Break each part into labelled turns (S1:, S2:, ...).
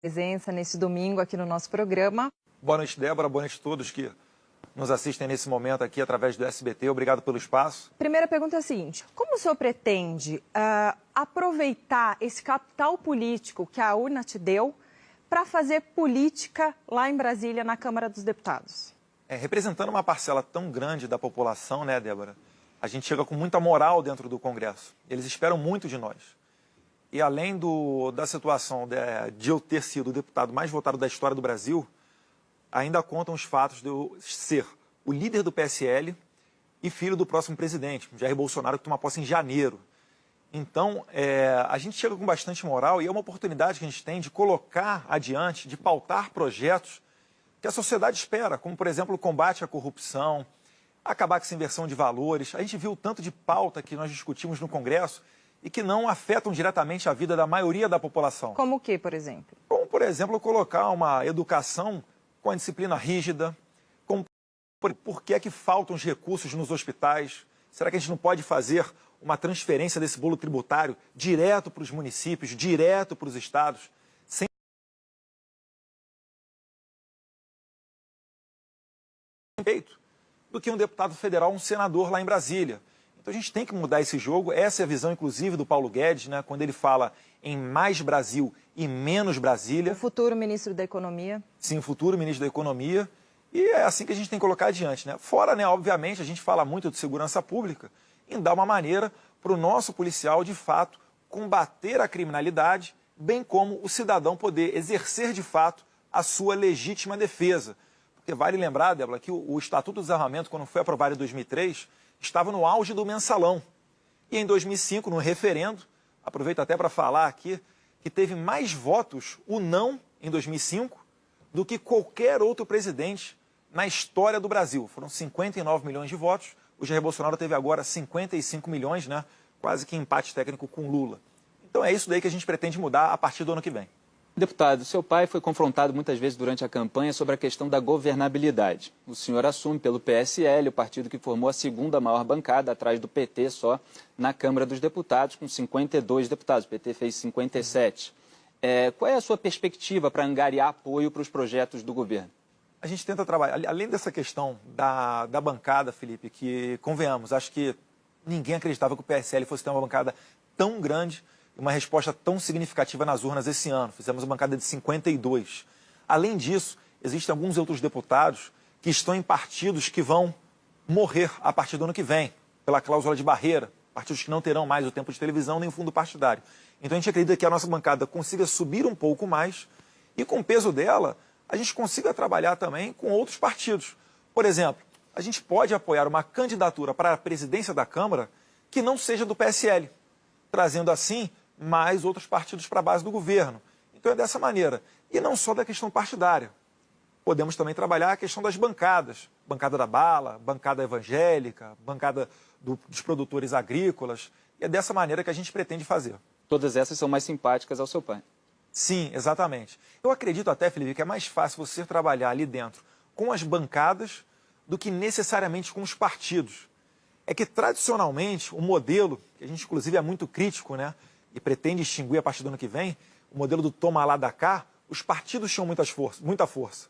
S1: Presença nesse domingo aqui no nosso programa.
S2: Boa noite, Débora. Boa noite a todos que nos assistem nesse momento aqui através do SBT. Obrigado pelo espaço.
S1: Primeira pergunta é a seguinte: como o senhor pretende aproveitar esse capital político que a urna te deu para fazer política lá em Brasília, na Câmara dos Deputados?
S2: Representando uma parcela tão grande da população, né, Débora? A gente chega com muita moral dentro do Congresso. Eles esperam muito de nós. E além da situação de eu ter sido o deputado mais votado da história do Brasil, ainda contam os fatos de eu ser o líder do PSL e filho do próximo presidente, Jair Bolsonaro, que toma posse em janeiro. Então, a gente chega com bastante moral e é uma oportunidade que a gente tem de colocar adiante, de pautar projetos que a sociedade espera, como, por exemplo, o combate à corrupção, acabar com essa inversão de valores. A gente viu o tanto de pauta que nós discutimos no Congresso e que não afetam diretamente a vida da maioria da população.
S1: Como o que, por exemplo?
S2: Como, por exemplo, colocar uma educação com a disciplina rígida, como por que é que faltam os recursos nos hospitais? Será que a gente não pode fazer uma transferência desse bolo tributário direto para os municípios, direto para os estados, sem feito do que um deputado federal, um senador lá em Brasília? Então a gente tem que mudar esse jogo. Essa é a visão, inclusive, do Paulo Guedes, né, quando ele fala em mais Brasil e menos Brasília.
S1: O futuro ministro da Economia.
S2: Sim, o futuro ministro da Economia. E é assim que a gente tem que colocar adiante, né? Fora, né, obviamente, a gente fala muito de segurança pública, em dar uma maneira para o nosso policial, de fato, combater a criminalidade, bem como o cidadão poder exercer, de fato, a sua legítima defesa. Porque vale lembrar, Débora, que o Estatuto do Desarmamento, quando foi aprovado em 2003, estava no auge do mensalão. E em 2005, no referendo, aproveito até para falar aqui, que teve mais votos o não em 2005 do que qualquer outro presidente na história do Brasil. Foram 59 milhões de votos. O Jair Bolsonaro teve agora 55 milhões, né? Quase que empate técnico com Lula. Então é isso daí que a gente pretende mudar a partir do ano que vem.
S3: Deputado, seu pai foi confrontado muitas vezes durante a campanha sobre a questão da governabilidade. O senhor assume pelo PSL, o partido que formou a segunda maior bancada, atrás do PT só, na Câmara dos Deputados, com 52 deputados. O PT fez 57. Qual é a sua perspectiva para angariar apoio para os projetos do governo?
S2: A gente tenta trabalhar, além dessa questão da bancada, Felipe, que, convenhamos, acho que ninguém acreditava que o PSL fosse ter uma bancada tão grande, uma resposta tão significativa nas urnas esse ano. Fizemos uma bancada de 52. Além disso, existem alguns outros deputados que estão em partidos que vão morrer a partir do ano que vem, pela cláusula de barreira, partidos que não terão mais o tempo de televisão nem o fundo partidário. Então a gente acredita que a nossa bancada consiga subir um pouco mais e, com o peso dela, a gente consiga trabalhar também com outros partidos. Por exemplo, a gente pode apoiar uma candidatura para a presidência da Câmara que não seja do PSL, trazendo assim mais outros partidos para a base do governo. Então é dessa maneira. E não só da questão partidária. Podemos também trabalhar a questão das bancadas. Bancada da bala, bancada evangélica, bancada dos produtores agrícolas. E é dessa maneira que a gente pretende fazer.
S3: Todas essas são mais simpáticas ao seu pai.
S2: Sim, exatamente. Eu acredito até, Felipe, que é mais fácil você trabalhar ali dentro com as bancadas do que necessariamente com os partidos. É que, tradicionalmente, o modelo, que a gente, inclusive, é muito crítico, né, e pretende extinguir a partir do ano que vem, o modelo do toma lá da cá, os partidos tinham muita força.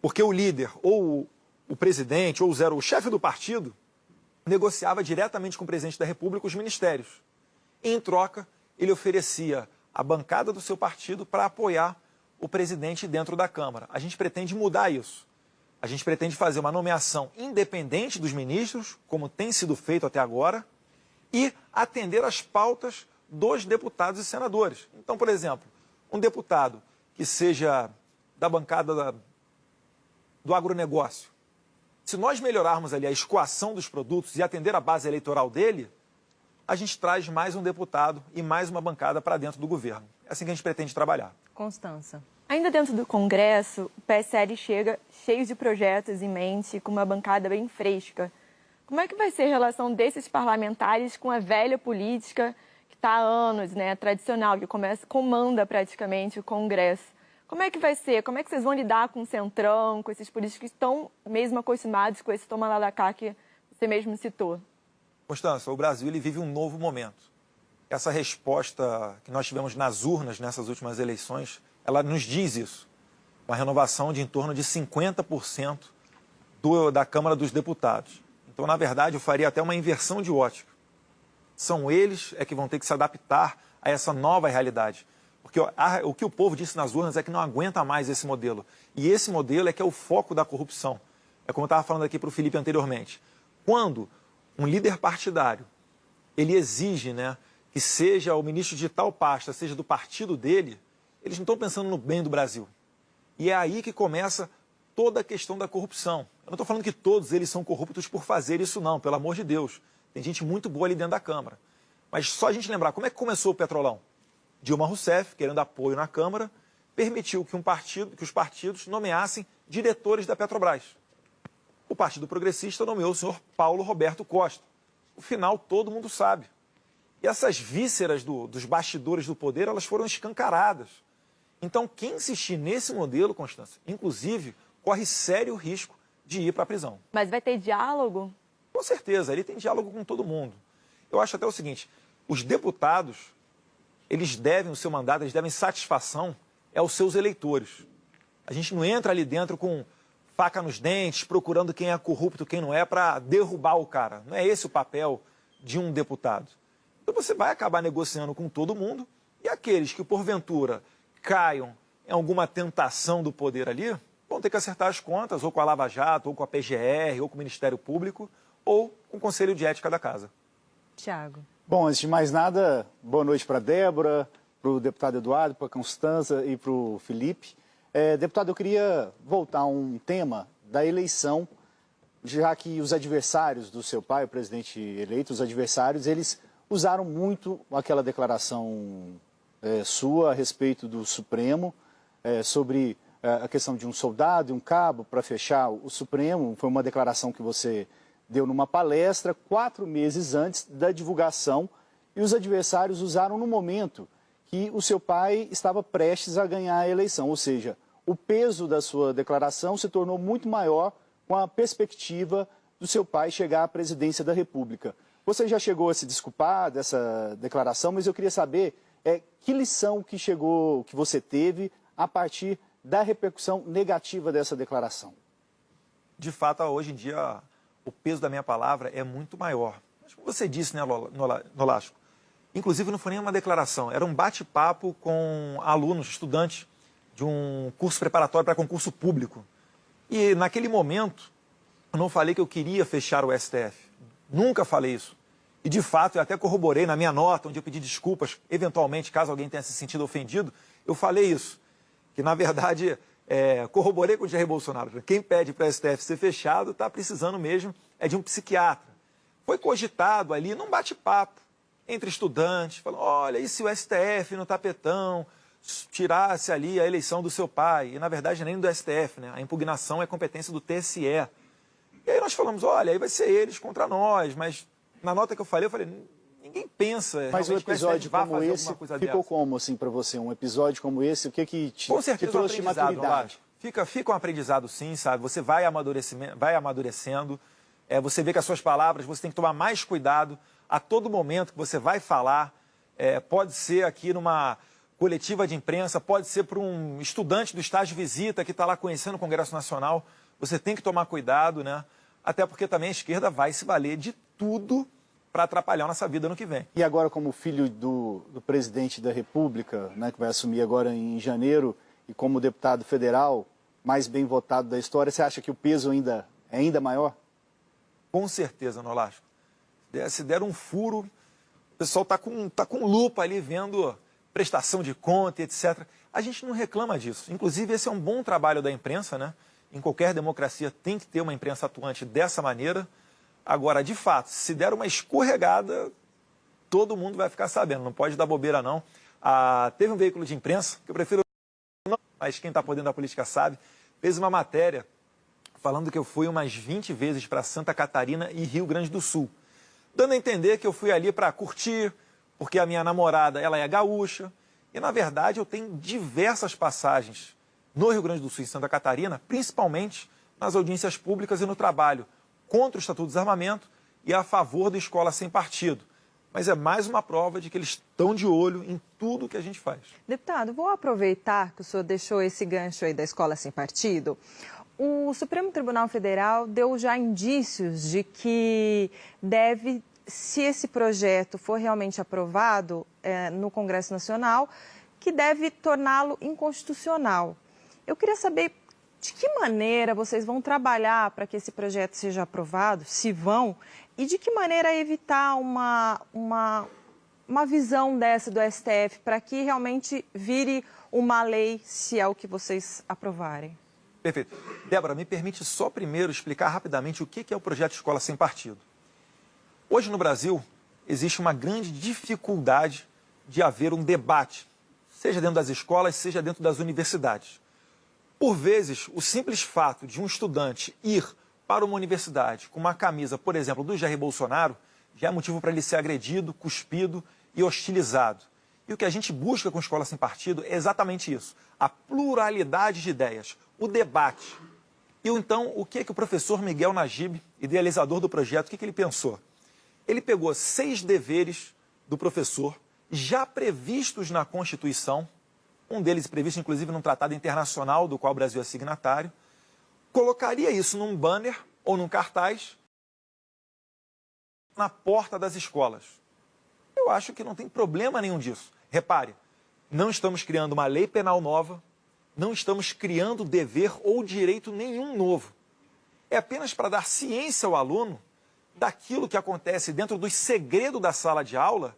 S2: Porque o líder, ou o presidente, ou o chefe do partido, negociava diretamente com o presidente da República os ministérios. E, em troca, ele oferecia a bancada do seu partido para apoiar o presidente dentro da Câmara. A gente pretende mudar isso. A gente pretende fazer uma nomeação independente dos ministros, como tem sido feito até agora, e atender às pautas dos deputados e senadores. Então, por exemplo, um deputado que seja da bancada do agronegócio, se nós melhorarmos ali a escoação dos produtos e atender a base eleitoral dele, a gente traz mais um deputado e mais uma bancada para dentro do governo. É assim que a gente pretende trabalhar.
S1: Constança.
S4: Ainda dentro do Congresso, o PSL chega cheio de projetos em mente, com uma bancada bem fresca. Como é que vai ser a relação desses parlamentares com a velha política que está há anos, né, tradicional, que comanda praticamente o Congresso? Como é que vai ser? Como é que vocês vão lidar com o Centrão, com esses políticos que estão mesmo acostumados com esse toma lá da cá que você mesmo citou?
S2: Constança, o Brasil ele vive um novo momento. Essa resposta que nós tivemos nas urnas nessas últimas eleições, ela nos diz isso. Uma renovação de em torno de 50% da Câmara dos Deputados. Então, na verdade, eu faria até uma inversão de ótica. São eles que vão ter que se adaptar a essa nova realidade. Porque o que o povo disse nas urnas é que não aguenta mais esse modelo. E esse modelo é que é o foco da corrupção. É como eu estava falando aqui para o Felipe anteriormente. Quando um líder partidário, ele exige, né, que seja o ministro de tal pasta, seja do partido dele, eles não estão pensando no bem do Brasil. E é aí que começa toda a questão da corrupção. Eu não estou falando que todos eles são corruptos por fazer isso não, pelo amor de Deus. Tem gente muito boa ali dentro da Câmara. Mas só a gente lembrar, como é que começou o Petrolão? Dilma Rousseff, querendo apoio na Câmara, permitiu que os partidos nomeassem diretores da Petrobras. O Partido Progressista nomeou o senhor Paulo Roberto Costa. O final todo mundo sabe. E essas vísceras dos bastidores do poder, elas foram escancaradas. Então, quem insistir nesse modelo, Constância, inclusive, corre sério risco de ir para a prisão.
S4: Mas vai ter diálogo?
S2: Com certeza, ele tem diálogo com todo mundo. Eu acho até o seguinte, os deputados, eles devem, o seu mandato, eles devem satisfação aos seus eleitores. A gente não entra ali dentro com faca nos dentes, procurando quem é corrupto, quem não é, para derrubar o cara. Não é esse o papel de um deputado. Então você vai acabar negociando com todo mundo e aqueles que, porventura, caiam em alguma tentação do poder ali, vão ter que acertar as contas, ou com a Lava Jato, ou com a PGR, ou com o Ministério Público, ou com o Conselho de Ética da Casa.
S1: Tiago.
S5: Bom, antes de mais nada, boa noite para a Débora, para o deputado Eduardo, para a Constância e para o Felipe. Deputado, eu queria voltar a um tema da eleição, já que os adversários do seu pai, o presidente eleito, os adversários, eles usaram muito aquela declaração sua a respeito do Supremo, sobre a questão de um soldado e um cabo para fechar o Supremo. Foi uma declaração que você deu numa palestra 4 meses antes da divulgação e os adversários usaram no momento que o seu pai estava prestes a ganhar a eleição, ou seja, o peso da sua declaração se tornou muito maior com a perspectiva do seu pai chegar à presidência da República. Você já chegou a se desculpar dessa declaração, mas eu queria saber que lição que você teve a partir da repercussão negativa dessa declaração.
S2: De fato, hoje em dia, o peso da minha palavra é muito maior. Mas como você disse, né, Nolasco? Inclusive, não foi nem uma declaração, era um bate-papo com alunos, estudantes de um curso preparatório para concurso público. E, naquele momento, eu não falei que eu queria fechar o STF. Nunca falei isso. E, de fato, eu até corroborei na minha nota, onde eu pedi desculpas, eventualmente, caso alguém tenha se sentido ofendido, eu falei isso. Que, na verdade, corroborei com o Jair Bolsonaro. Quem pede para o STF ser fechado está precisando mesmo de um psiquiatra. Foi cogitado ali num bate-papo entre estudantes, falando, olha, e se o STF no tapetão tirasse ali a eleição do seu pai? E, na verdade, nem do STF, né? A impugnação é competência do TSE. E aí nós falamos, olha, aí vai ser eles contra nós, mas na nota que eu falei, ninguém pensa...
S5: Mas um episódio como esse ficou como, assim, para você? Um episódio como esse, o que te trouxe de maturidade?
S2: Fica um aprendizado, sim, sabe? Você vai amadurecendo, você vê que as suas palavras, você tem que tomar mais cuidado a todo momento que você vai falar. Pode ser aqui numa coletiva de imprensa, pode ser para um estudante do estágio de visita que está lá conhecendo o Congresso Nacional. Você tem que tomar cuidado, né? Até porque também a esquerda vai se valer de tudo para atrapalhar a nossa vida no que vem.
S5: E agora, como filho do presidente da República, né, que vai assumir agora em janeiro, e como deputado federal mais bem votado da história, você acha que o peso é ainda maior?
S2: Com certeza, Nolasco. Se der um furo, o pessoal está com lupa ali vendo prestação de conta, etc. A gente não reclama disso. Inclusive, esse é um bom trabalho da imprensa, né? Em qualquer democracia tem que ter uma imprensa atuante dessa maneira. Agora, de fato, se der uma escorregada, todo mundo vai ficar sabendo. Não pode dar bobeira, não. Teve um veículo de imprensa, que eu prefiro não, mas quem está por dentro da política sabe, fez uma matéria falando que eu fui umas 20 vezes para Santa Catarina e Rio Grande do Sul, dando a entender que eu fui ali para curtir, porque a minha namorada ela é gaúcha. E, na verdade, eu tenho diversas passagens no Rio Grande do Sul e Santa Catarina, principalmente nas audiências públicas e no trabalho contra o Estatuto do Desarmamento e a favor da escola sem partido. mas é mais uma prova de que eles estão de olho em tudo que a gente faz.
S1: Deputado, vou aproveitar que o senhor deixou esse gancho aí da escola sem partido. O Supremo Tribunal Federal deu já indícios de que deve, se esse projeto for realmente aprovado no Congresso Nacional, que deve torná-lo inconstitucional. Eu queria saber de que maneira vocês vão trabalhar para que esse projeto seja aprovado, se vão, e de que maneira evitar uma visão dessa do STF para que realmente vire uma lei, se é o que vocês aprovarem.
S2: Perfeito. Débora, me permite só primeiro explicar rapidamente o que é o projeto Escola Sem Partido. Hoje no Brasil existe uma grande dificuldade de haver um debate, seja dentro das escolas, seja dentro das universidades. Por vezes, o simples fato de um estudante ir para uma universidade com uma camisa, por exemplo, do Jair Bolsonaro, já é motivo para ele ser agredido, cuspido e hostilizado. E o que a gente busca com Escola Sem Partido é exatamente isso, a pluralidade de ideias, o debate. E então, o que o professor Miguel Najib, idealizador do projeto, o que ele pensou? Ele pegou 6 deveres do professor, já previstos na Constituição, um deles previsto, inclusive, num tratado internacional do qual o Brasil é signatário, colocaria isso num banner ou num cartaz na porta das escolas. Eu acho que não tem problema nenhum disso. Repare, não estamos criando uma lei penal nova, não estamos criando dever ou direito nenhum novo. É apenas para dar ciência ao aluno daquilo que acontece dentro do segredo da sala de aula,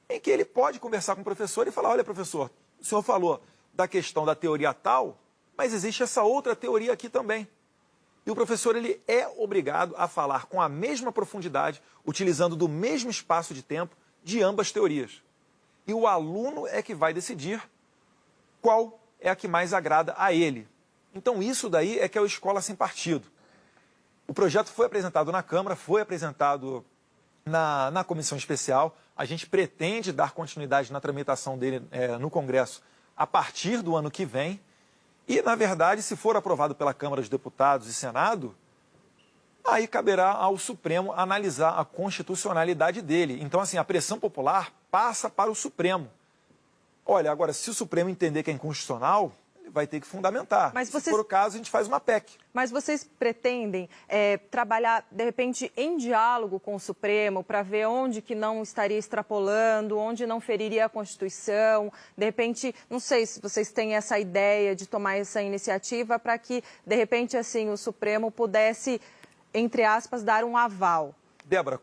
S2: em que ele pode conversar com o professor e falar, olha, professor, o senhor falou da questão da teoria tal, mas existe essa outra teoria aqui também. E o professor ele é obrigado a falar com a mesma profundidade, utilizando do mesmo espaço de tempo, de ambas teorias. E o aluno é que vai decidir qual é a que mais agrada a ele. Então isso daí é que é o Escola Sem Partido. O projeto foi apresentado na Câmara, foi apresentado na comissão especial. A gente pretende dar continuidade na tramitação dele no Congresso a partir do ano que vem. E, na verdade, se for aprovado pela Câmara dos Deputados e Senado, aí caberá ao Supremo analisar a constitucionalidade dele. Então, assim, a pressão popular passa para o Supremo. Olha, agora, se o Supremo entender que é inconstitucional, ele vai ter que fundamentar.
S1: Mas
S2: Se for o caso, a gente faz uma PEC.
S1: Mas vocês pretendem trabalhar, de repente, em diálogo com o Supremo para ver onde que não estaria extrapolando, onde não feriria a Constituição? De repente, não sei se vocês têm essa ideia de tomar essa iniciativa para que, de repente, assim, o Supremo pudesse, entre aspas, dar um aval.
S2: Débora,